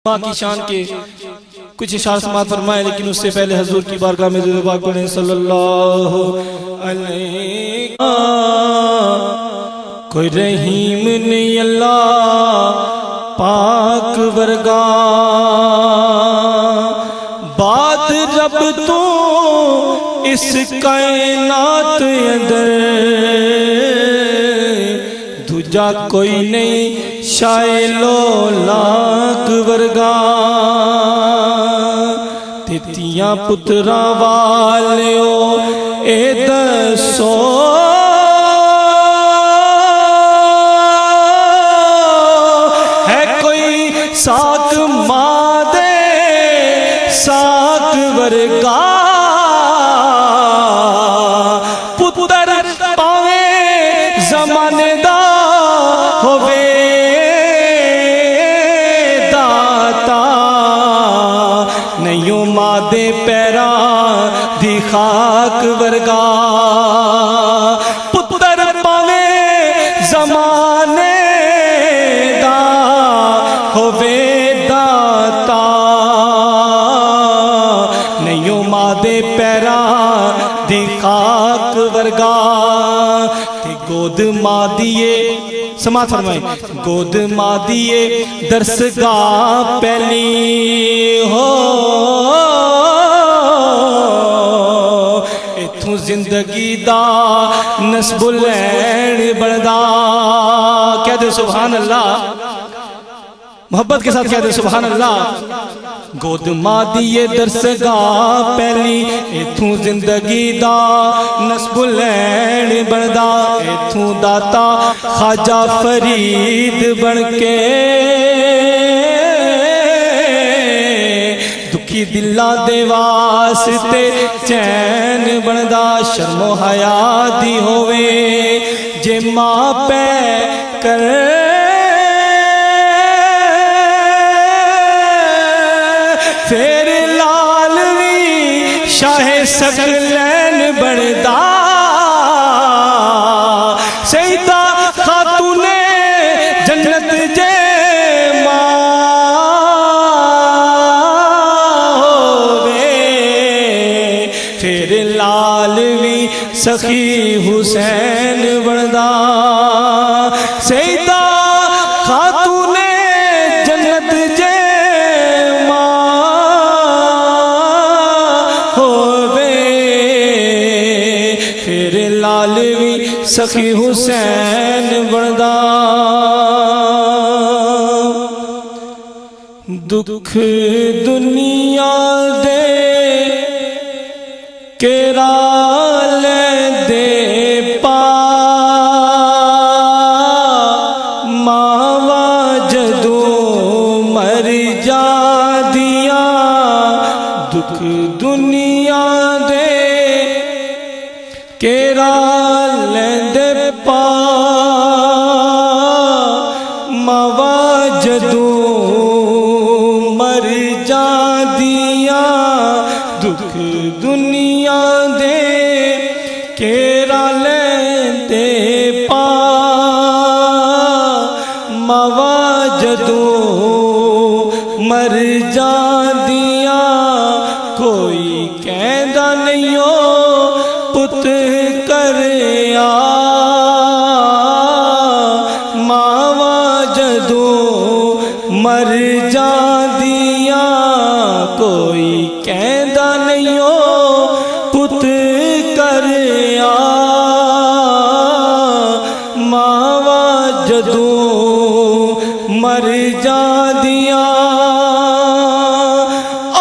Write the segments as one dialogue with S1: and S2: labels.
S1: ماں کی شان کے کچھ اشعار سماعت فرمائے، لیکن اس سے پہلے حضور کی بارگاہ میں درود پاک پڑھیں صلی اللہ علیہ وسلم۔ کوئی رحیم نہیں اللہ پاک ورگا، بات رب تو اس کائنات اندر دوجا کوئی نہیں شائلو لاک ورگا، تیتیاں پترا والیو اے دسو ہے کوئی ساک ماں دے ساک ورگا، پتر پاوے زمانے دا ہووے داتا، نیوں مادے پیران دی خاک ورگا، پتر پاوے زمانے دا ہووے داتا، نیوں مادے پیران دی خاک ورگا، تے گود ماں دیے سماعت فرمائیں، گود ماں دیے درسگاہ پہلی ہو، اتھوں زندگی دا نسب لین بڑھدا، کہہ دے سبحان اللہ، محبت کے ساتھ کہہ دے سبحان اللہ۔ گود ماں دیے درسگاہ پہلی، اتھوں زندگی دا نسب لین بڑھدا، اتھوں داتا خواجہ فرید بن کے دکھی دلہ دے واسطے چین بڑھدا، شرم و حیا دی ہوئے جے ماں پہ کر پھر لالوی شاہ سکلین بڑھدا، سیدہ خاتون جنت جے ماں ہووے، پھر لالوی سخی حسین بڑھدا، سیدہ خاتون جنت جے سخی حسین بڑھدا، دکھ دنیا دے کیرا لے دے پا، ماوا جدوں مر جا دیا، دکھ دنیا دے کیرا لیندے پا، ماوا جدوں مر جا دیا، دکھ دنیا دے کیرا لیندے پا، ماوا جدوں مر جا دیا، کوئی کہندا نہیں پت کریا، ماوا جدوں مر جا دیا، کوئی کہندا نہیں پت کریا، ماوا جدوں مر جا دیا،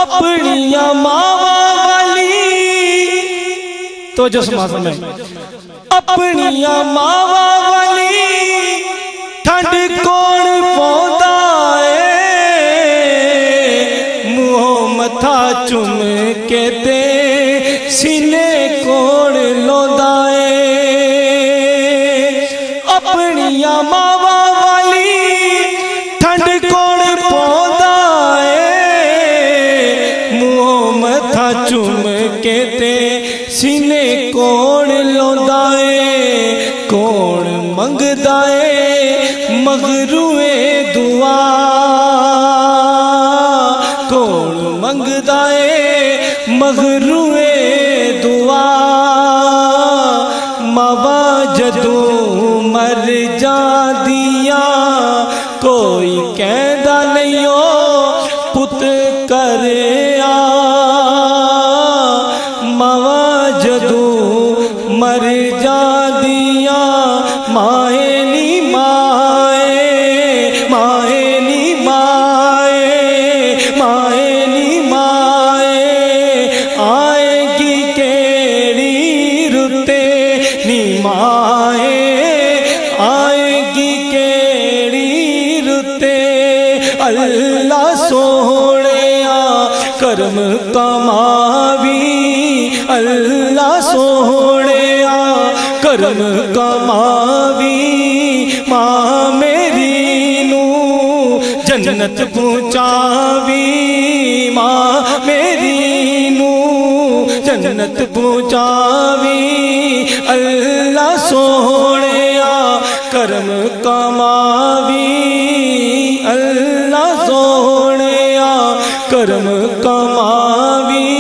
S1: اپنیاں ماوا تو جو سماعت میں اپنیاں ماوا والی ٹھنڈ کون پوندا اے، منہ متھا چم کے تے سینے کون لوندا اے، اپنیاں ماوا والی ٹھنڈ کون پوندا اے، منہ متھا چم کے تے سینے کون لوندا اے، کون منگدا اے مغروے دعا، مغروے دعا ماوا جدوں مر جاندیاں کوئی کہندا نہیں او پت کریا ماوا جدوں مر جاندیاں مائے نی مائے مائے نی مائے مائے نی مائے آئے گی کیڑی رتے نی مائے آئے گی کیڑی رتے اللہ سوڑیا کرم کماوی اللہ سوڑیا کرم کماوی ماں میری نو جنت پہنچاوی ماں میری نو جنت پہنچاوی اللہ سوڑیا کرم کماوی اللہ سوڑیا کرم کماوی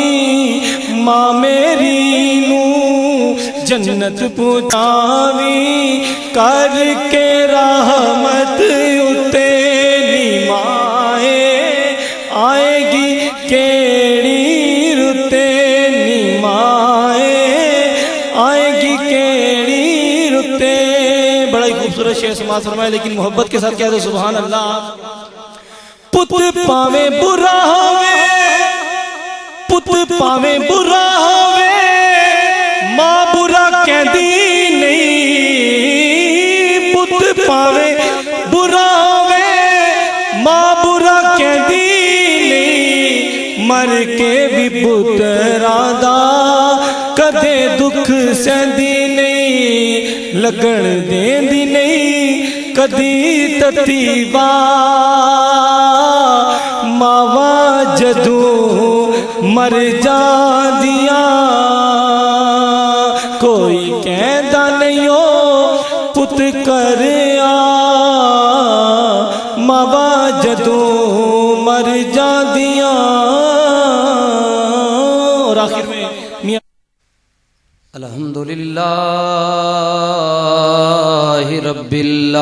S1: ماں میری نو جنت پہنچاوی کر کے رحمت اتے نی مائے آئے گی کیڑی رتے نی مائے آئے گی کیڑی رتے بڑا ہی خوبصورت شعر سماعت فرمائے لیکن محبت کے ساتھ کہہ دو سبحان اللہ پت پاویں برا ہوئے پت پاویں برا ہوئے ماں برا کہندی نہیں پت پاویں برا ہوئے ماں برا کہندی نہیں مر کے بھی پتراں دا کدے دکھ سہندی نہیں لگن دیندی نہیں کدی تتی ماوا جدوں مر جاندیاں کوئی کہندا نہیں او پت کریا ماوا جدوں مر جاندیاں اور آخر میں میاں
S2: الحمدللہ رب العالمین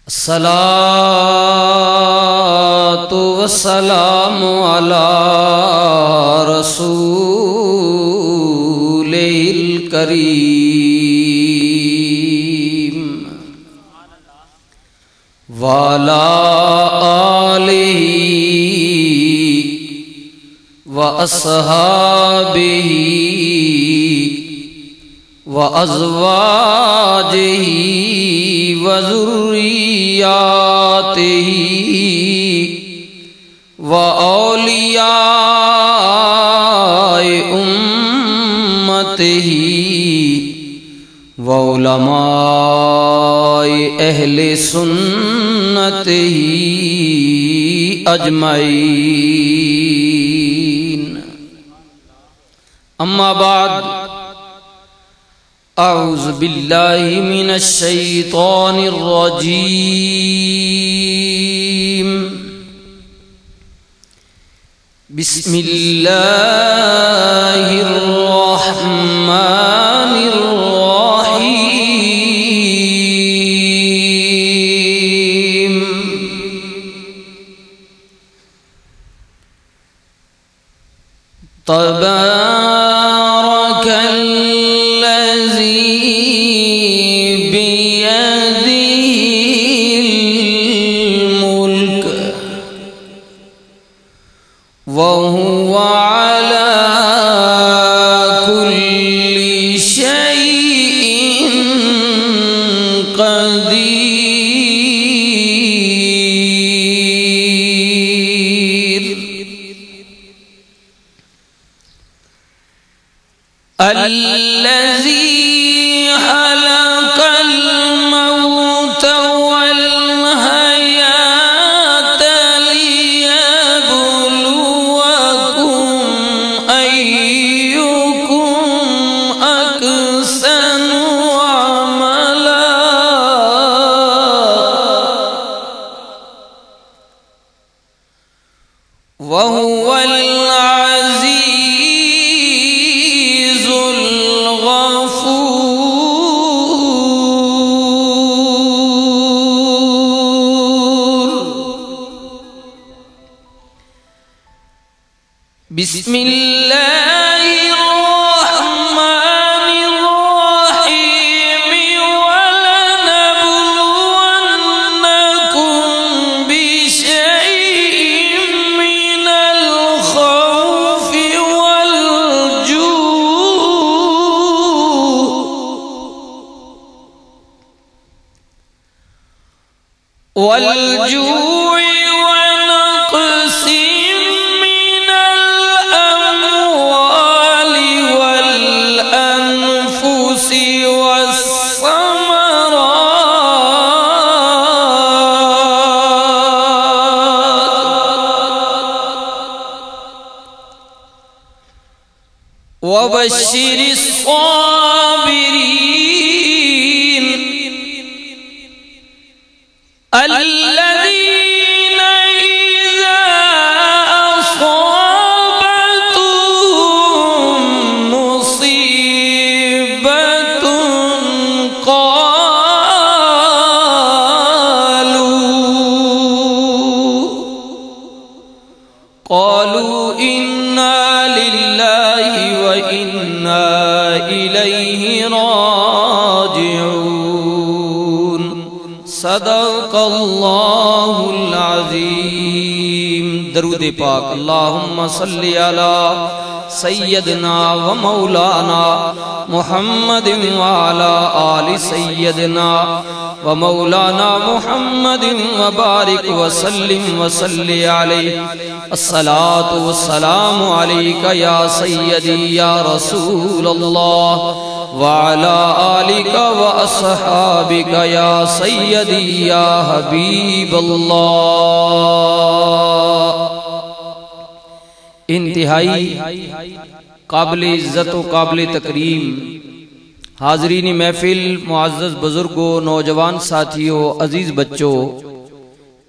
S2: الصلاة والسلام علی رسول الکریم وعلی آلہ وأصحابه وأزواجه وذرياته وأولياء أمته وعلماء أهل سنته أجمعين أما بعد أعوذ بالله من الشيطان الرجيم بسم الله الرحمن الرحيم تبارك الذي بيده الملك وهو على كل شيء قدير الذي خلق الموت والحياة ليبلوكم أيكم أحسن عملا بسم الله الرحمن الرحيم ولنبلونكم بشيء من الخوف والجوع ونقص من الأموال والأنفس والثمرات وبشر الصابرين الذين إذا أصابتهم مصيبة قالوا إنا لله وإنا إليه راجعون صدق اللہ العظیم۔ درود پاک۔ اللہم صلی علی سیدنا و مولانا محمد وعلا آل سیدنا و مولانا محمد وبارک وسلم وصلی علیہ۔ الصلاة والسلام علیکہ یا سیدی یا رسول اللہ وعلى آلك وأصحابك يا سيدي يا حبيب الله۔ انتہائی قابل عزت و قابل تکریم حاضرین محفل، معزز بزرگوں، نوجوان ساتھیوں، عزیز بچوں،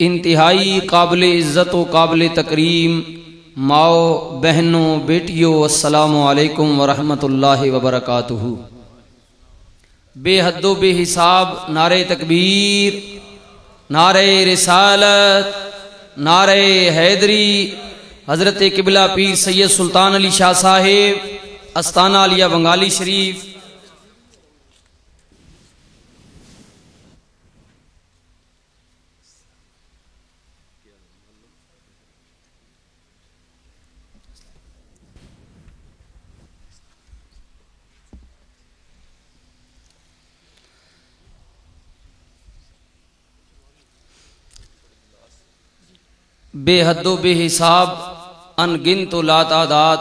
S2: انتہائی قابل عزت و قابل تکریم ماؤ، بہنوں، بیٹیوں، السلام علیکم ورحمۃ اللہ وبرکاتہ۔ بے حد و بے حساب نعرہ تکبیر، نعرہ رسالت، نعرہ حیدری، حضرت قبلہ پیر سید سلطان علی شاہ صاحب استانہ علیہ بنگالی شریف، بے حد و بے حساب ان گنت و لا تعداد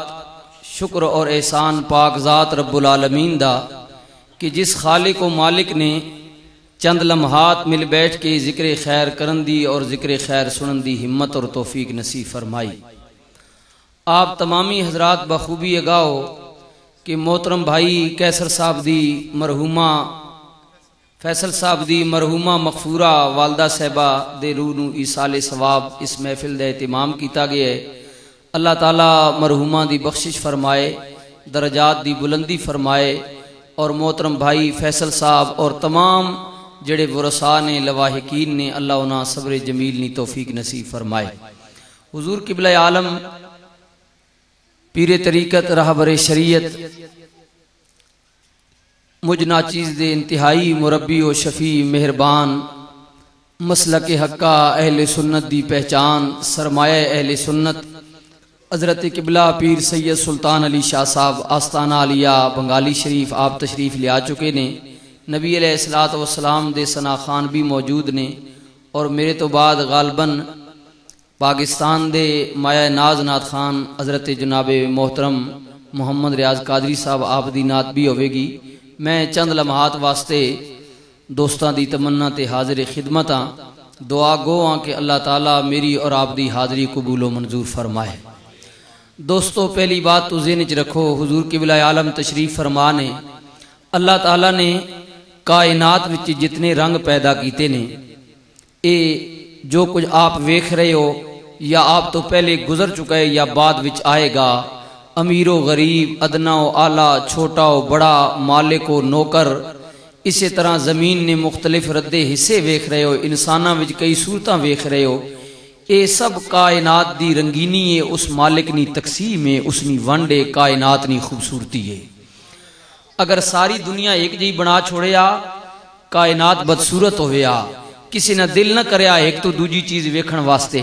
S2: شکر اور احسان پاک ذات رب العالمین دا کہ جس خالق و مالک نے چند لمحات مل بیٹھ کے ذکر خیر کرن دی اور ذکر خیر سنن دی ہمت اور توفیق نصیب فرمائی۔ آپ تمامی حضرات بخوبی اگاؤ کہ محترم بھائی کیسر صاحب دی مرحومہ فیصل صاحب دی مرحومہ مغفورہ والدہ صاحبہ دے روح نو ایصال ثواب اس محفل دے اہتمام کیتا گیا ہے۔ اللہ تعالیٰ مرحومہ دی بخشش فرمائے، درجات دی بلندی فرمائے، اور محترم بھائی فیصل صاحب اور تمام جڑے ورثاء نے لواحقین نے اللہ انہاں صبر جمیل نی توفیق نصیب فرمائے۔ حضور قبلہ عالم پیر طریقت راہبر شریعت مجھ ناچیز دے انتہائی مربی و شفیع مہربان، مسلک حقہ اہل سنت دی پہچان، سرمایہ اہل سنت حضرت قبلہ پیر سید سلطان علی شاہ صاحب آستانہ علیہ بنگالی شریف آپ تشریف لے آ چکے نے۔ نبی علیہ السلام دے ثنا خان بھی موجود نے، اور میرے تو بعد غالباً پاکستان دے مایہ ناز نات خان حضرت جناب محترم محمد ریاض قادری صاحب آپ دی نات بھی ہوئے گی۔ میں چند لمحات واسطے دوستاں دی تمنا تے حاضر خدمت ہاں، دعا گو ہاں کہ اللہ تعالیٰ میری اور آپ دی حاضری قبول و منظور فرمائے۔ دوستو پہلی بات تو ذہن وچ رکھو، حضور قبلہ عالم تشریف فرما نے اللہ تعالیٰ نے کائنات وچ جتنے رنگ پیدا کیتے نے، اے جو کچھ آپ ویکھ رہے ہو یا آپ تو پہلے گزر چکا ہے یا بعد وچ آئے گا، امیر و غریب، ادنا و اعلیٰ، چھوٹا و بڑا، مالک و نوکر، اسی طرح زمین نے مختلف ردے حصے ویکھ رہے ہو، انساناں وچ کئی صورتاں ویکھ رہے ہو، اے سب کائنات دی رنگینی ہے، اس مالک نی تقسیم ہے، اس نی ونڈے کائنات نی خوبصورتی ہے۔ اگر ساری دنیا ایک جی بنا چھوڑیا کائنات بدصورت ہویا، کسی نہ دل نہ کریا ایک تو دوجی چیز ویکھن واسطے،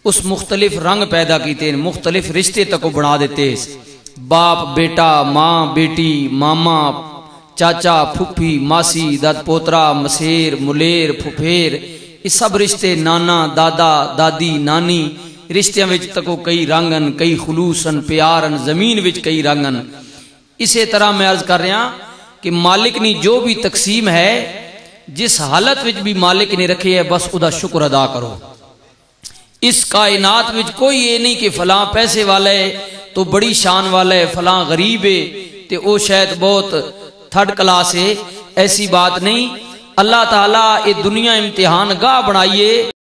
S2: اس مختلف رنگ پیدا کیتے ہیں، مختلف رشتے تک بنا دیتے، باپ بیٹا، ماں بیٹی، ماما چاچا پھپھی ماسی، داد پوترا مسیر ملیر پھپھیر، یہ سب رشتے، نانا دادا دادی نانی، رشتیاں وچ تکو کئی رنگن، کئی خلوصن پیارن، زمین وچ کئی رنگن۔ اسی طرح میں عرض کر رہا کہ مالک نے جو بھی تقسیم ہے جس حالت وچ بھی مالک نے رکھی ہے بس ادا شکر ادا کرو۔ اس کائنات وچ کوئی یہ نہیں کہ فلاں پیسے والا ہے تو بڑی شان والا ہے، فلاں غریب ہے تے او شاید بہت تھرڈ کلاس ہے، ایسی بات نہیں۔ اللہ تعالیٰ یہ دنیا امتحان گاہ بنائیے